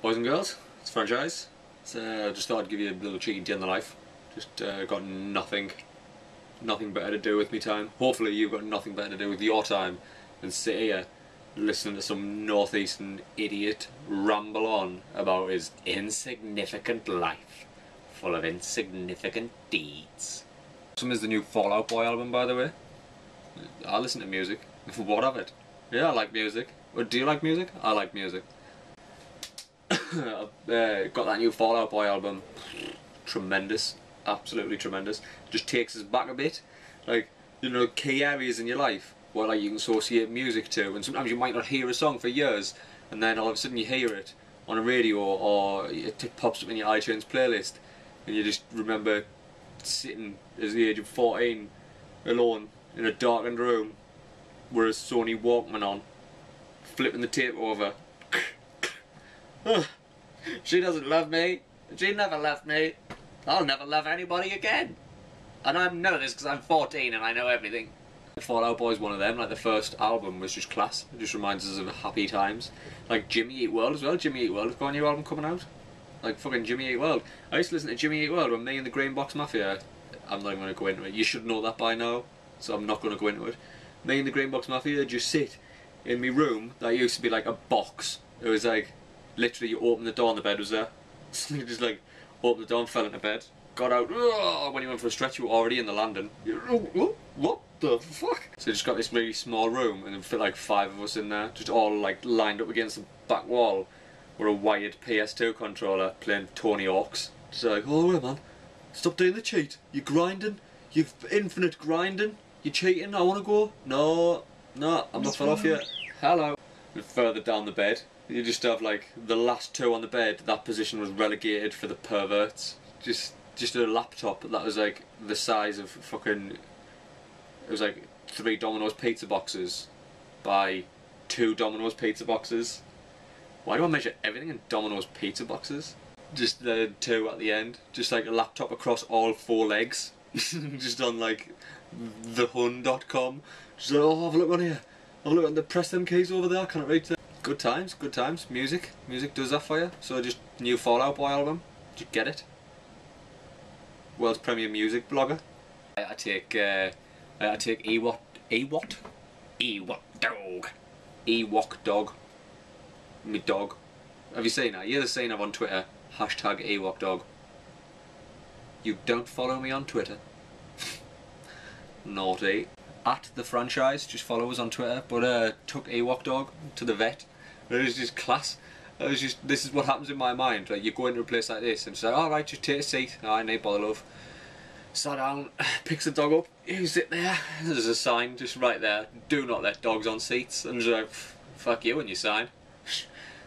Boys and girls, it's Franchise. Just thought I'd give you a little cheeky day in the life. Just got nothing better to do with me time. Hopefully you've got nothing better to do with your time than sit here listening to some northeastern idiot ramble on about his insignificant life, full of insignificant deeds. Some is the new Fall Out Boy album, by the way. I listen to music. What of it? Yeah, I like music. Do you like music? I like music. Got that new Fall Out Boy album. Tremendous. Absolutely tremendous. Just takes us back a bit. Like, you know, key areas in your life where like you can associate music to, and sometimes you might not hear a song for years, and then all of a sudden you hear it on a radio or it pops up in your iTunes playlist, and you just remember sitting at the age of 14 alone in a darkened room with a Sony Walkman on, flipping the tape over. She doesn't love me. She never left me. I'll never love anybody again. And I know this because I'm 14 and I know everything. Fall Out Boy is one of them. Like, the first album was just class. It just reminds us of happy times. Like Jimmy Eat World as well. Jimmy Eat World has got a new album coming out. Like fucking Jimmy Eat World. I used to listen to Jimmy Eat World when me and the Green Box Mafia. I'm not even going to go into it. You should know that by now, so I'm not going to go into it. Me and the Green Box Mafia just sit in my room that used to be like a box. It was like, literally you open the door and the bed was there. So you just like opened the door and fell into bed. Got out, when you went for a stretch you were already in the landing. What the fuck? So you just got this really small room and then fit like 5 of us in there, just all like lined up against the back wall with a wired PS2 controller playing Tony Hawk's. Just like, oh wait man, stop doing the cheat. You're grinding, you've infinite grinding, you're cheating, I wanna go. No, I'm not fell off yet. Hello. And further down the bed, you just have like the last 2 on the bed, that position was relegated for the perverts. Just a laptop that was like the size of fucking, it was like 3 Domino's pizza boxes by 2 Domino's pizza boxes. Why do I measure everything in Domino's pizza boxes? Just the 2 at the end, just like a laptop across all 4 legs. Just on like thehun.com. Just like, oh, have a look on here. Have a look on the press them keys over there, I can't read that. Good times, good times. Music does that for you. So just new Fall Out Boy album, did you get it? World's premier music blogger. I take Ewok dog. Me dog. Have you seen that? You've seen it on Twitter. Hashtag Ewok dog. You don't follow me on Twitter. Naughty. At the Franchise, just follow us on Twitter. But took Ewok dog to the vet. It was just class. It was just, this is what happens in my mind. Like, you go into a place like this and say, alright, just take a seat. I need bother love. Sat down, picks the dog up, you sit there, there's a sign just right there, do not let dogs on seats, and just like, fuck you and your sign.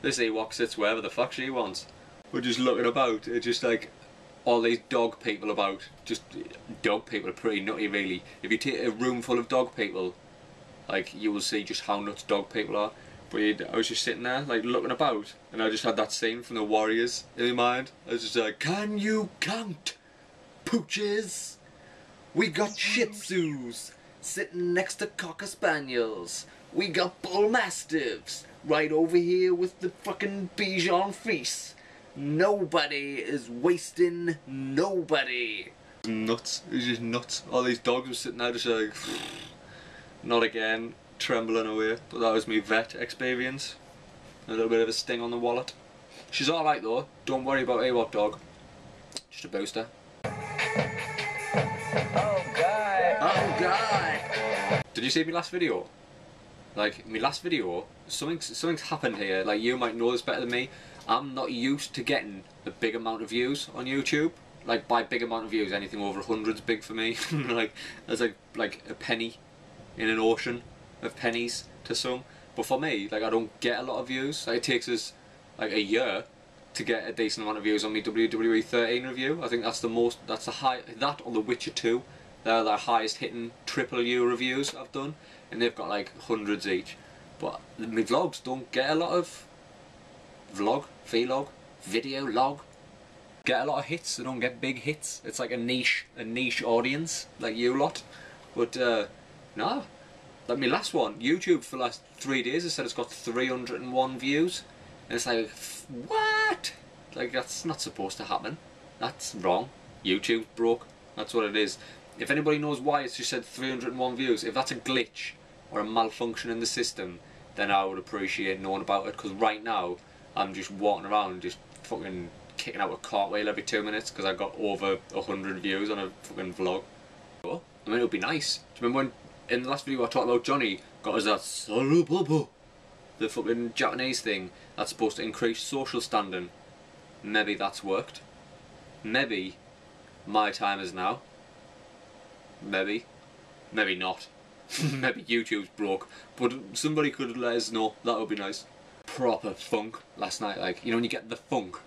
This Ewok sits wherever the fuck she wants. We're just looking about, it's just like, all these dog people about, just, dog people are pretty nutty really. If you take a room full of dog people, like, you will see just how nuts dog people are. But I was just sitting there, like, looking about, and I just had that scene from the Warriors in my mind. I was just like, can you count? Pooches! We got Shih Tzus sitting next to Cocker Spaniels. We got Bull Mastiffs right over here with the fucking Bichon Frise. Nobody is wasting nobody. Nuts. It was just nuts. All these dogs were sitting there just like, not again, trembling away. But that was my vet experience. A little bit of a sting on the wallet. She's alright though. Don't worry about Ewok dog. Just a booster. Oh god! Did you see my last video? Like, my last video, something's happened here. Like, you might know this better than me. I'm not used to getting a big amount of views on YouTube. Like, by big amount of views, anything over 100's big for me. Like, there's like a penny in an ocean of pennies to some. But for me, like, I don't get a lot of views. Like, it takes us like a year to get a decent amount of views on my WWE 13 review. I think that's the most, that's the high, that or The Witcher 2. They're the highest hitting triple U reviews I've done, and they've got like hundreds each. But my vlogs don't get a lot of vlog, video log. Get a lot of hits, they don't get big hits. It's like a niche audience, like you lot. But nah, like my last one, YouTube for the last 3 days, I said it's got 301 views. And it's like, what? Like, that's not supposed to happen. That's wrong. YouTube's broke. That's what it is. If anybody knows why it's just said 301 views, if that's a glitch or a malfunction in the system, then I would appreciate knowing about it, because right now I'm just walking around just fucking kicking out a cartwheel every 2 minutes because I got over 100 views on a fucking vlog. But, I mean, it would be nice. Do you remember when in the last video I talked about Johnny got us that Sarubobo, the fucking Japanese thing that's supposed to increase social standing? Maybe that's worked. Maybe my time is now. Maybe. Maybe not. Maybe YouTube's broke. But somebody could let us know. That would be nice. Proper funk last night. Like, you know when you get the funk?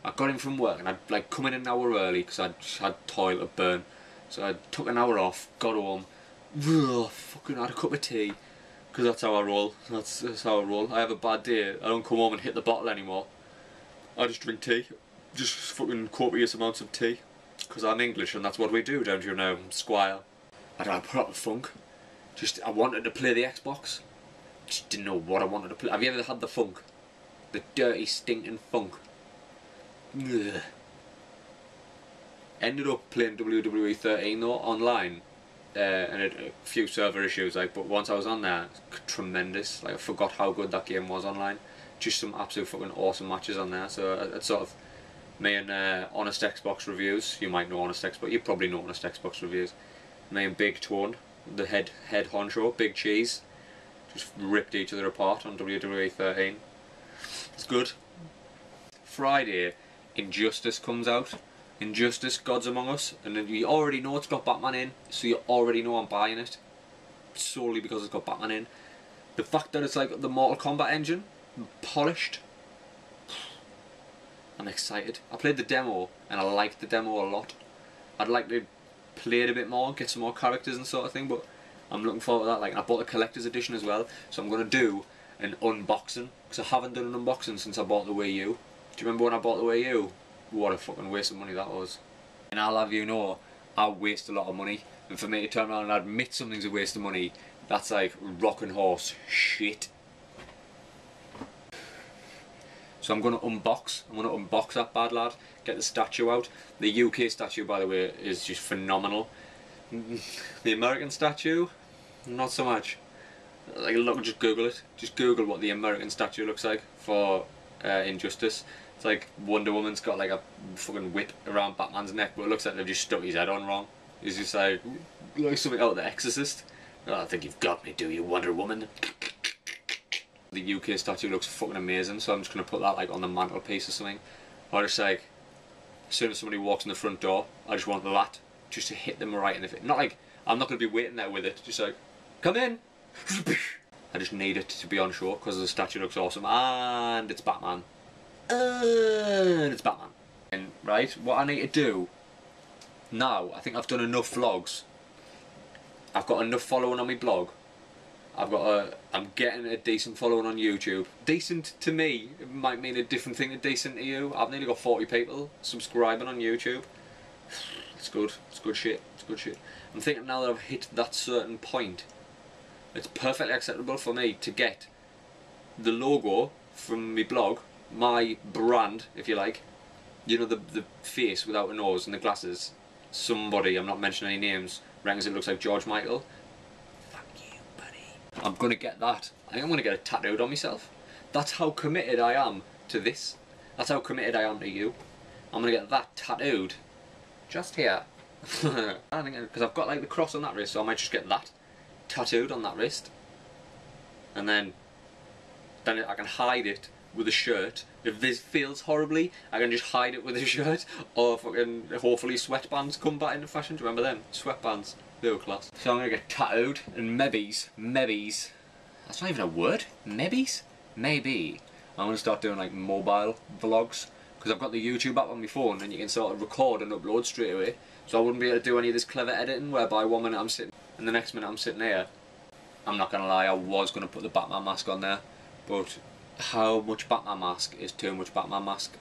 I got in from work and I'd like come in an hour early because I just had toilet to burn. So I took an hour off, got home, fucking had a cup of tea. Because that's how I roll. That's how I roll. I have a bad day. I don't come home and hit the bottle anymore. I just drink tea. Just fucking copious amounts of tea. Because I'm English and that's what we do down here now, Squire. I don't have proper funk. Just, I wanted to play the Xbox. Just didn't know what I wanted to play. Have you ever had the funk? The dirty, stinking funk. Ugh. Ended up playing WWE 13 though, online. And a few server issues, like, but once I was on there, tremendous. Like, I forgot how good that game was online. Just some absolute fucking awesome matches on there. So it's sort of me and Honest Xbox Reviews. You might know Honest Xbox. You probably know Honest Xbox Reviews. Me and Big Tone, the head honcho, Big Cheese, just ripped each other apart on WWE 13. It's good. Friday, Injustice comes out. Injustice, Gods Among Us, and then you already know it's got Batman in, so you already know I'm buying it. Solely because it's got Batman in. The fact that it's like the Mortal Kombat engine, polished. I'm excited. I played the demo, and I liked the demo a lot. I'd like to play it a bit more, get some more characters and sort of thing, but I'm looking forward to that. Like, I bought the collector's edition as well, so I'm going to do an unboxing, because I haven't done an unboxing since I bought the Wii U. Do you remember when I bought the Wii U? What a fucking waste of money that was. And I'll have you know, I waste a lot of money, and for me to turn around and admit something's a waste of money, that's like rockin' horse shit. So I'm going to unbox that bad lad, get the statue out. The UK statue, by the way, is just phenomenal. The American statue, not so much. Like, look, just Google it. Just Google what the American statue looks like for Injustice. It's like Wonder Woman's got like a fucking whip around Batman's neck, but it looks like they've just stuck his head on wrong. He's just like something out of The Exorcist. Oh, I think you've got me, do you, Wonder Woman? The UK statue looks fucking amazing, so I'm just going to put that like on the mantelpiece or something. Or just like, as soon as somebody walks in the front door, I just want that, just to hit them right in the face. Not like, I'm not going to be waiting there with it, just like, come in! I just need it to be on show, because the statue looks awesome, and it's Batman. And it's Batman. And right, what I need to do now, I think I've done enough vlogs. I've got enough following on my blog. I'm getting a decent following on YouTube. Decent to me, it might mean a different thing to decent to you. I've nearly got 40 people subscribing on YouTube. It's good. It's good shit. It's good shit. I'm thinking now that I've hit that certain point, it's perfectly acceptable for me to get the logo from my blog, my brand, if you like. You know, the face without a nose and the glasses. Somebody, I'm not mentioning any names, reckons it looks like George Michael. Fuck you, buddy. I'm gonna get that. I think I'm gonna get it tattooed on myself. That's how committed I am to this. That's how committed I am to you. I'm gonna get that tattooed just here. I think because I've got like the cross on that wrist, so I might just get that tattooed on that wrist, and then I can hide it with a shirt. If this feels horribly, I can just hide it with a shirt, or fucking hopefully sweatbands come back into fashion. Do you remember them? Sweatbands, they were class. So I'm gonna get tattooed, and maybe, that's not even a word, maybe, I'm gonna start doing like mobile vlogs, because I've got the YouTube app on my phone, and you can sort of record and upload straight away, so I wouldn't be able to do any of this clever editing, whereby 1 minute I'm sitting, and the next minute I'm sitting here. I'm not gonna lie, I was gonna put the Batman mask on there, but how much Batman mask is too much Batman mask?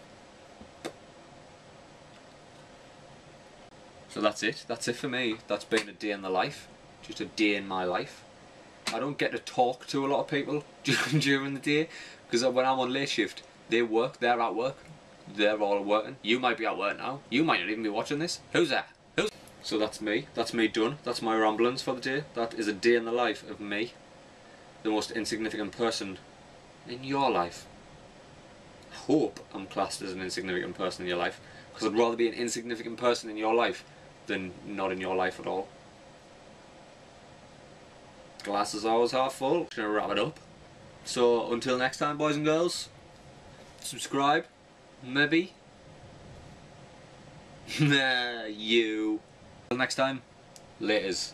So that's it for me. That's been a day in the life, just a day in my life. I don't get to talk to a lot of people during the day, because when I'm on late shift, They work, they're at work. They're all working. You might be at work now. You might not even be watching this. Who's that? Who's... So that's me. That's me done. That's my ramblings for the day. That is a day in the life of me. The most insignificant person in your life. I hope I'm classed as an insignificant person in your life. Because I'd rather be an insignificant person in your life than not in your life at all. Glass is always half full. Just gonna wrap it up. So until next time, boys and girls, subscribe, maybe. You. Until next time, laters.